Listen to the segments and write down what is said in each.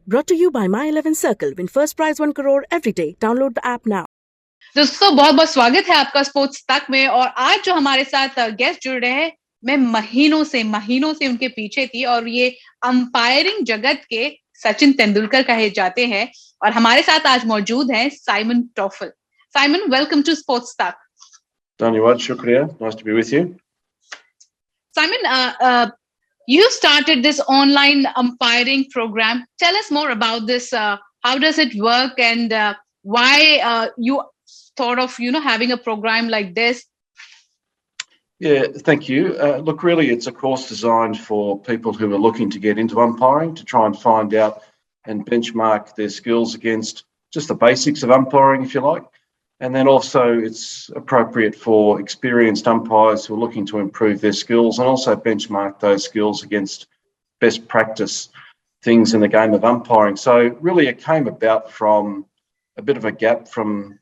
Brought to you by My 11 Circle. Win first prize 1 crore every day. Download the app now. दोस्तों बहुत बहुत स्वागत है आपका स्पोर्ट्स तक में। और आज जो हमारे साथ गेस्ट जुड़ रहे हैं, मैं महीनों से उनके पीछे थी और ये अंपायरिंग जगत के सचिन तेंदुलकर कहे जाते हैं। और हमारे साथ आज मौजूद हैं Simon Taufel. Simon, welcome to sports Tak. धन्यवाद, शुक्रिया, nice to be with you. Simon, you started this online umpiring program. Tell us more about this. How does it work, and why you thought of having a program like this? Yeah, thank you. Look, really, it's a course designed for people who are looking to get into umpiring, to try and find out and benchmark their skills against just the basics of umpiring, if you like. And then also it's appropriate for experienced umpires who are looking to improve their skills and also benchmark those skills against best practice things in the game of umpiring. So really it came about from a bit of a gap from,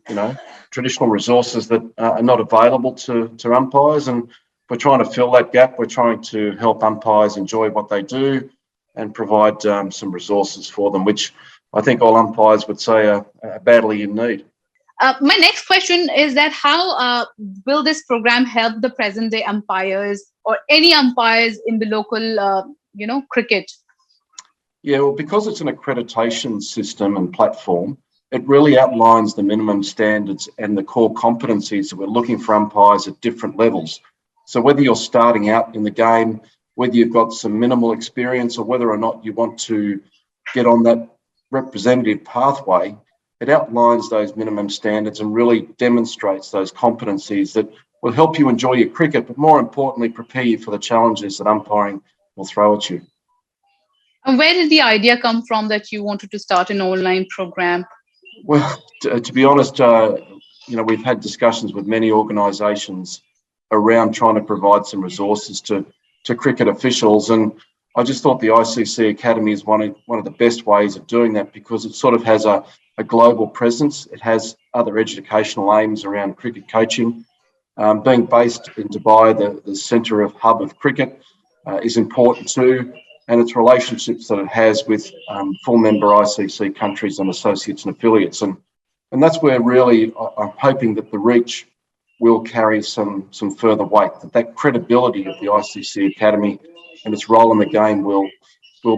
traditional resources that are not available to umpires. And we're trying to fill that gap. We're trying to help umpires enjoy what they do and provide some resources for them, which I think all umpires would say are badly in need. My next question is that how will this program help the present day umpires or any umpires in the local, cricket? Yeah, well, because it's an accreditation system and platform, it really outlines the minimum standards and the core competencies that we're looking for umpires at different levels. So whether you're starting out in the game, whether you've got some minimal experience, or whether or not you want to get on that representative pathway, it outlines those minimum standards and really demonstrates those competencies that will help you enjoy your cricket, but more importantly, prepare you for the challenges that umpiring will throw at you. And where did the idea come from that you wanted to start an online program? Well, to be honest, we've had discussions with many organisations around trying to provide some resources to cricket officials, and I just thought the ICC Academy is one of the best ways of doing that, because it sort of has a global presence. It has other educational aims around cricket coaching. Being based in Dubai, the centre of hub of cricket, is important too, and its relationships that it has with full member ICC countries and associates and affiliates. And that's where really I'm hoping that the reach will carry some further weight, that credibility of the ICC Academy and its role in the game will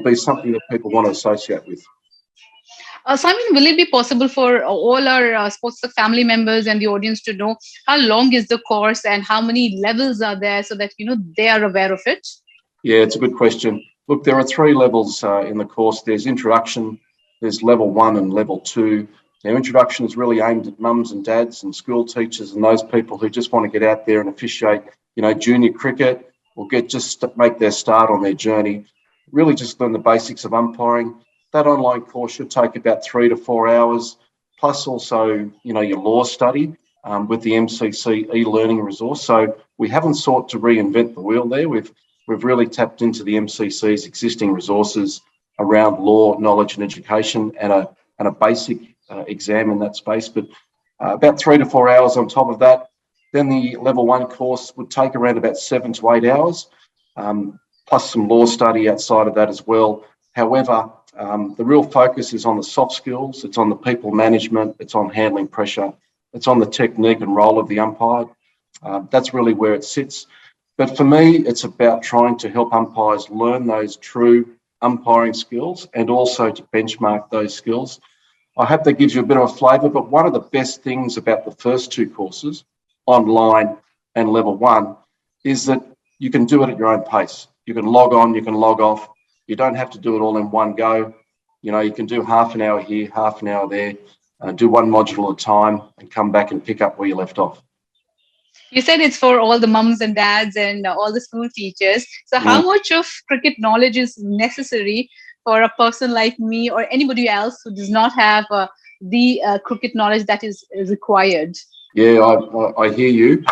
be something that people want to associate with. Simon, will it be possible for all our sports family members and the audience to know how long is the course and how many levels are there, so that they are aware of it? Yeah, it's a good question. Look, there are 3 levels in the course. There's introduction, there's level 1 and level 2. Now, introduction is really aimed at mums and dads and school teachers and those people who just want to get out there and officiate, junior cricket, or make their start on their journey. Really just learn the basics of umpiring. That online course should take about 3 to 4 hours, plus also, your law study with the MCC e-learning resource. So we haven't sought to reinvent the wheel there. We've really tapped into the MCC's existing resources around law, knowledge and education, and a basic exam in that space. But about 3 to 4 hours on top of that. Then the level 1 course would take around about 7 to 8 hours, plus some law study outside of that as well. However, the real focus is on the soft skills. It's on the people management. It's on handling pressure. It's on the technique and role of the umpire. That's really where it sits. But for me, it's about trying to help umpires learn those true umpiring skills and also to benchmark those skills. I hope that gives you a bit of a flavour, but one of the best things about the first 2 courses, online and level 1, is that you can do it at your own pace. You can log on, you can log off. You don't have to do it all in one go. You can do half an hour here, half an hour there, do one module at a time and come back and pick up where you left off. You said it's for all the mums and dads and all the school teachers. So how much of cricket knowledge is necessary for a person like me or anybody else who does not have the cricket knowledge that is required? Yeah, I hear you.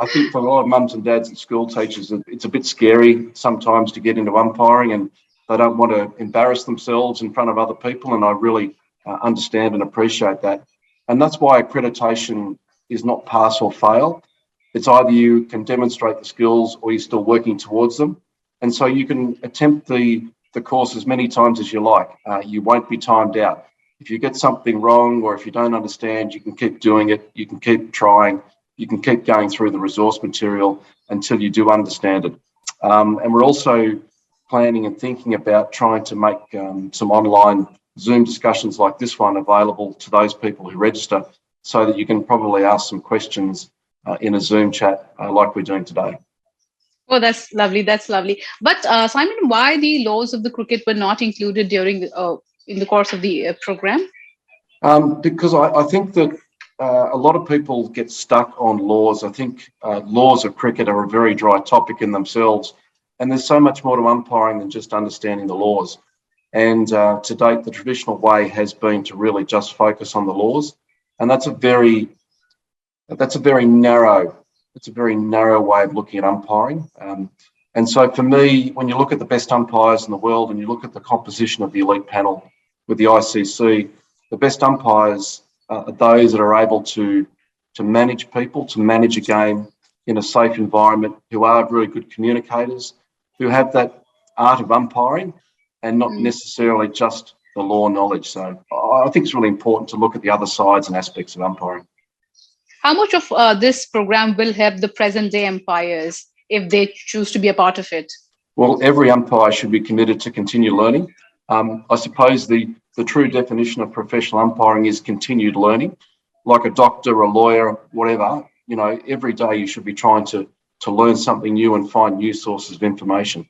I think for a lot of mums and dads and school teachers, it's a bit scary sometimes to get into umpiring, and they don't want to embarrass themselves in front of other people, and I really understand and appreciate that. And that's why accreditation is not pass or fail. It's either you can demonstrate the skills or you're still working towards them. And so you can attempt the the course as many times as you like. You won't be timed out. If you get something wrong or if you don't understand, you can keep doing it. You can keep trying. You can keep going through the resource material until you do understand it. And we're also planning and thinking about trying to make some online Zoom discussions like this one available to those people who register, so that you can probably ask some questions in a Zoom chat like we're doing today. Oh, that's lovely. That's lovely. But Simon, why the laws of the cricket were not included during in the course of the program? Because I think that a lot of people get stuck on laws. I think laws of cricket are a very dry topic in themselves, and there's so much more to umpiring than just understanding the laws. And to date, the traditional way has been to really just focus on the laws, and that's a very narrow way of looking at umpiring. And so for me, when you look at the best umpires in the world and you look at the composition of the elite panel with the ICC, the best umpires are those that are able to manage people, to manage a game in a safe environment, who are really good communicators, who have that art of umpiring and not necessarily just the law knowledge. So I think it's really important to look at the other sides and aspects of umpiring. How much of this program will help the present day umpires if they choose to be a part of it? Well, every umpire should be committed to continue learning. I suppose the true definition of professional umpiring is continued learning. Like a doctor, a lawyer, whatever, every day you should be trying to learn something new and find new sources of information.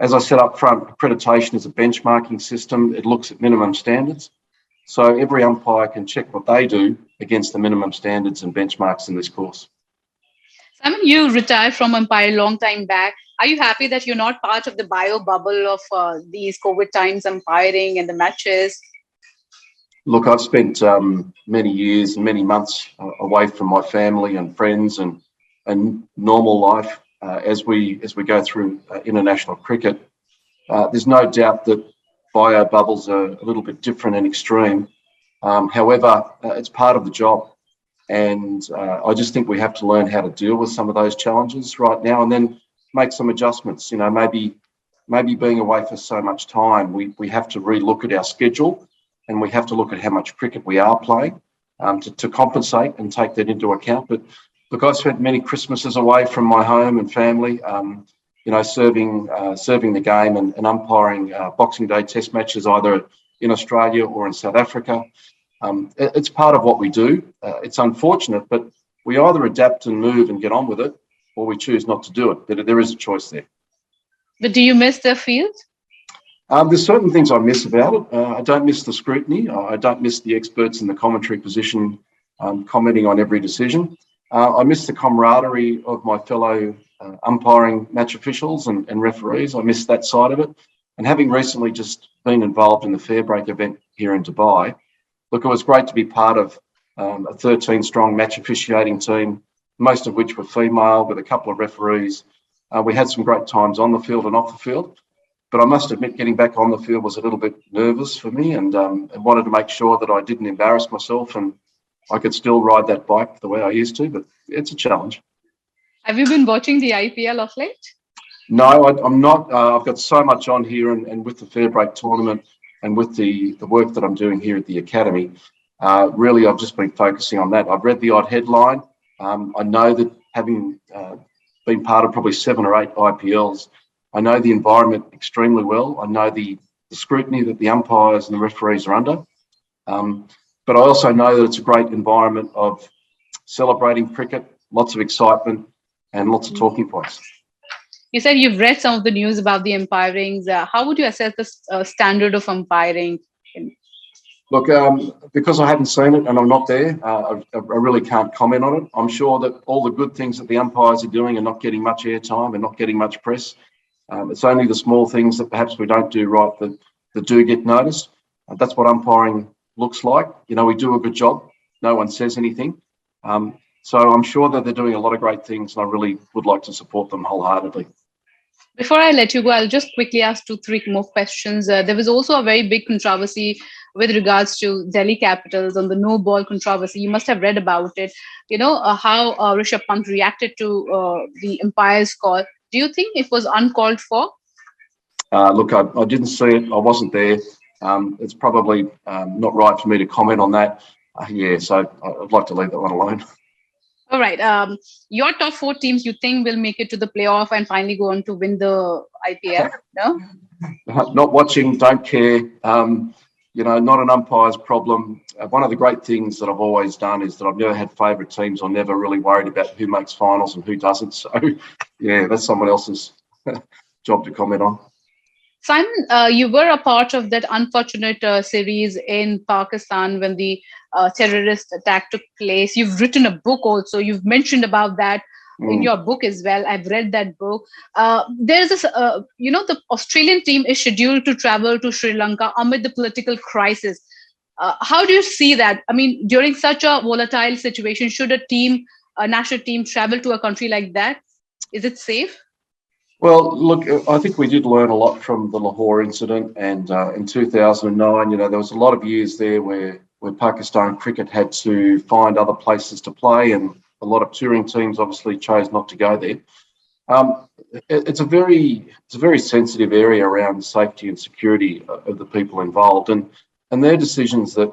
As I said up front, accreditation is a benchmarking system. It looks at minimum standards. So every umpire can check what they do against the minimum standards and benchmarks in this course. Simon, you retired from umpire a long time back. Are you happy that you're not part of the bio bubble of these COVID times umpiring and the matches? Look, I've spent many years and many months away from my family and friends and normal life as we go through international cricket. There's no doubt that bio bubbles are a little bit different and extreme. However, it's part of the job. And I just think we have to learn how to deal with some of those challenges right now and then make some adjustments. Maybe being away for so much time, we have to relook at our schedule and we have to look at how much cricket we are playing to compensate and take that into account. But look, I've spent many Christmases away from my home and family, serving the game and umpiring Boxing Day Test matches either in Australia or in South Africa. It's part of what we do. It's unfortunate, but we either adapt and move and get on with it, or we choose not to do it. But there is a choice there. But do you miss the field? There's certain things I miss about it. I don't miss the scrutiny. I don't miss the experts in the commentary position commenting on every decision. I miss the camaraderie of my fellow umpiring match officials and referees. I miss that side of it. And having recently just been involved in the Fairbreak event here in Dubai, look, it was great to be part of a 13-strong match officiating team, most of which were female, with a couple of referees. We had some great times on the field and off the field. But I must admit, getting back on the field was a little bit nervous for me and wanted to make sure that I didn't embarrass myself and I could still ride that bike the way I used to, but it's a challenge. Have you been watching the IPL of late? No, I'm not. I've got so much on here and with the Fairbreak tournament and with the work that I'm doing here at the Academy, really I've just been focusing on that. I've read the odd headline. I know that having been part of probably 7 or 8 IPLs, I know the environment extremely well. I know the scrutiny that the umpires and the referees are under. But I also know that it's a great environment of celebrating cricket, lots of excitement and lots of talking points. You said you've read some of the news about the umpirings. How would you assess the standard of umpiring? Look, because I haven't seen it and I'm not there, I really can't comment on it. I'm sure that all the good things that the umpires are doing are not getting much airtime and not getting much press. It's only the small things that perhaps we don't do right that do get noticed. That's what umpiring looks like. We do a good job. No one says anything. So I'm sure that they're doing a lot of great things and I really would like to support them wholeheartedly. Before I let you go, I'll just quickly ask 2-3 more questions. There was also a very big controversy with regards to Delhi Capitals on the no ball controversy. You must have read about it. How Rishabh Pant reacted to the umpire's call. Do you think it was uncalled for? Look, I didn't see it. I wasn't there. It's probably not right for me to comment on that. So I'd like to leave that one alone. All right. Your top 4 teams you think will make it to the playoff and finally go on to win the IPL? No? Not watching, don't care. Not an umpire's problem. One of the great things that I've always done is that I've never had favourite teams. I'm never really worried about who makes finals and who doesn't. So, that's someone else's job to comment on. Simon, you were a part of that unfortunate series in Pakistan when the terrorist attack took place. You've written a book also. You've mentioned about that in your book as well. I've read that book. There's this, the Australian team is scheduled to travel to Sri Lanka amid the political crisis. How do you see that? I mean, during such a volatile situation, should a national team travel to a country like that? Is it safe? Well, look, I think we did learn a lot from the Lahore incident, and in 2009, there was a lot of years there where Pakistan cricket had to find other places to play, and a lot of touring teams obviously chose not to go there. It's a very sensitive area around safety and security of the people involved, and their decisions that,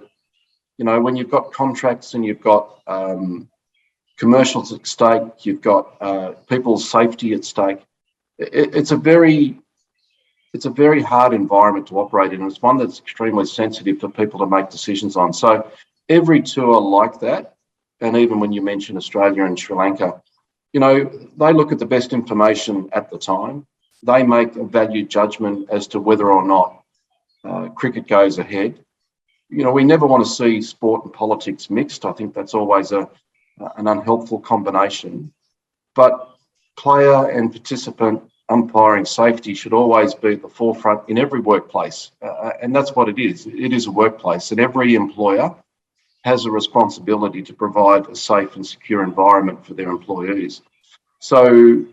when you've got contracts and you've got commercials at stake, you've got people's safety at stake. It's a very hard environment to operate in. It's one that's extremely sensitive for people to make decisions on. So every tour like that, and even when you mention Australia and Sri Lanka, they look at the best information at the time. They make a valued judgment as to whether or not cricket goes ahead. We never want to see sport and politics mixed. I think that's always an unhelpful combination. But player and participant umpiring safety should always be at the forefront in every workplace. And that's what it is. It is a workplace, and every employer has a responsibility to provide a safe and secure environment for their employees. So,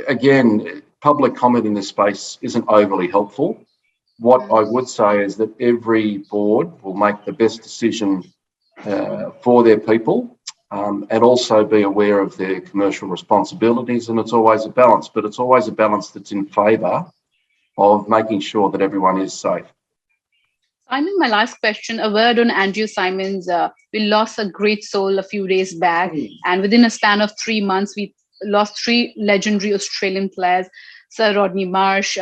again, public comment in this space isn't overly helpful. What I would say is that every board will make the best decision for their people, and also be aware of their commercial responsibilities. And it's always a balance, but it's always a balance that's in favour of making sure that everyone is safe. Simon, my last question, a word on Andrew Symonds. We lost a great soul a few days back, and within a span of 3 months, we lost 3 legendary Australian players, Sir Rodney Marsh,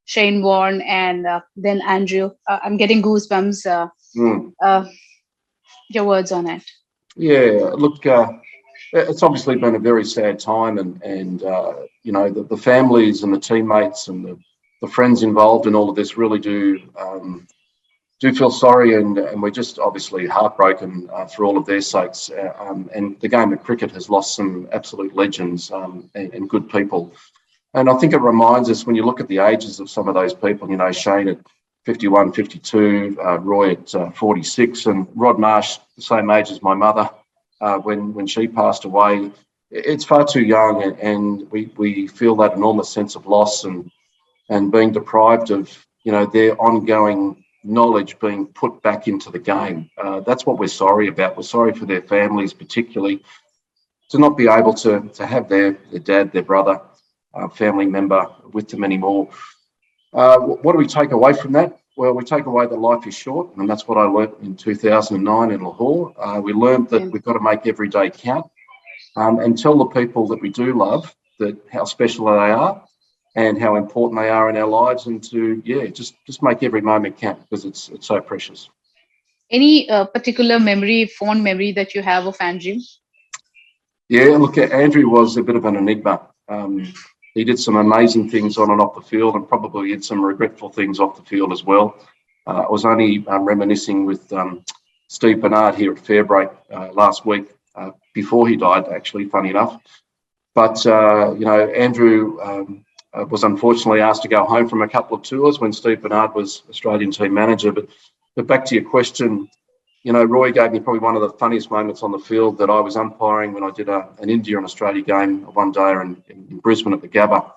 Shane Warne, and then Andrew. I'm getting goosebumps. Your words on it. Yeah, look, it's obviously been a very sad time, and the families and the teammates and the friends involved in all of this really do feel sorry, and we're just obviously heartbroken for all of their sakes. And the game of cricket has lost some absolute legends and good people. And I think it reminds us, when you look at the ages of some of those people, Shane at 51, 52, Roy at 46, and Rod Marsh, the same age as my mother, when she passed away. It's far too young, and we feel that enormous sense of loss and being deprived of, their ongoing knowledge being put back into the game. That's what we're sorry about. We're sorry for their families, particularly, to not be able to have their dad, their brother, family member with them anymore. What do we take away from that? Well, we take away that life is short, and that's what I learnt in 2009 in Lahore. We learned that we've got to make every day count, and tell the people that we do love that how special they are and how important they are in our lives, and to just make every moment count, because it's so precious. Any particular fond memory that you have of Andrew? Yeah, look, Andrew was a bit of an enigma. He did some amazing things on and off the field, and probably did some regretful things off the field as well. I was only reminiscing with Steve Bernard here at Fairbreak last week, before he died, actually, funny enough. But, Andrew was unfortunately asked to go home from a couple of tours when Steve Bernard was Australian team manager. But back to your question, Roy gave me probably one of the funniest moments on the field that I was umpiring when I did an India and Australia game one day in Brisbane at the Gabba,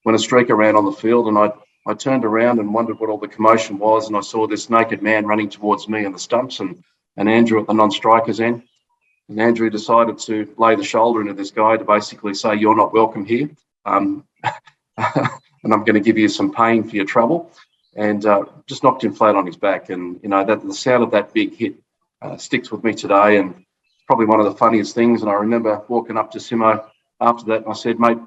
when a streaker ran on the field, and I turned around and wondered what all the commotion was, and I saw this naked man running towards me in the stumps, and Andrew at the non-strikers end. And Andrew decided to lay the shoulder into this guy to basically say, "You're not welcome here." and I'm going to give you some pain for your trouble. And just knocked him flat on his back. And, that the sound of that big hit sticks with me today. And it's probably one of the funniest things. And I remember walking up to Simo after that, and I said, mate,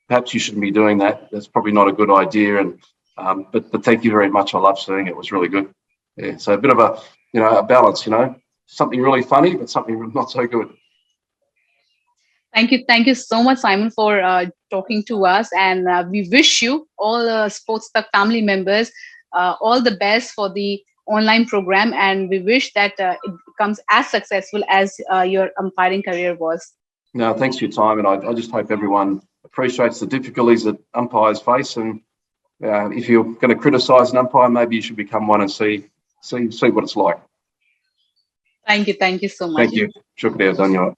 perhaps you shouldn't be doing that. That's probably not a good idea. And but thank you very much. I love seeing it. It was really good. Yeah, so a bit of a balance, something really funny, but something not so good. Thank you so much, Simon, for talking to us, and we wish you all Sports Talk family members all the best for the online program, and we wish that it becomes as successful as your umpiring career was. No, thanks for your time, and I just hope everyone appreciates the difficulties that umpires face, and if you're going to criticise an umpire, maybe you should become one and see what it's like. Thank you so much. Thank you. शुक्रिया, धन्यवाद.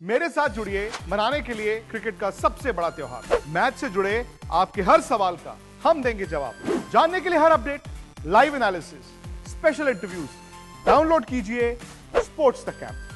मेरे साथ जुड़िए मनाने के लिए cricket का सबसे बड़ा त्योहार। मैच से जुड़े आपके हर सवाल का हम देंगे जवाब। जानने के लिए हर update, live analysis, special interviews, download कीजिए स्पोर्ट्स तक ऐप।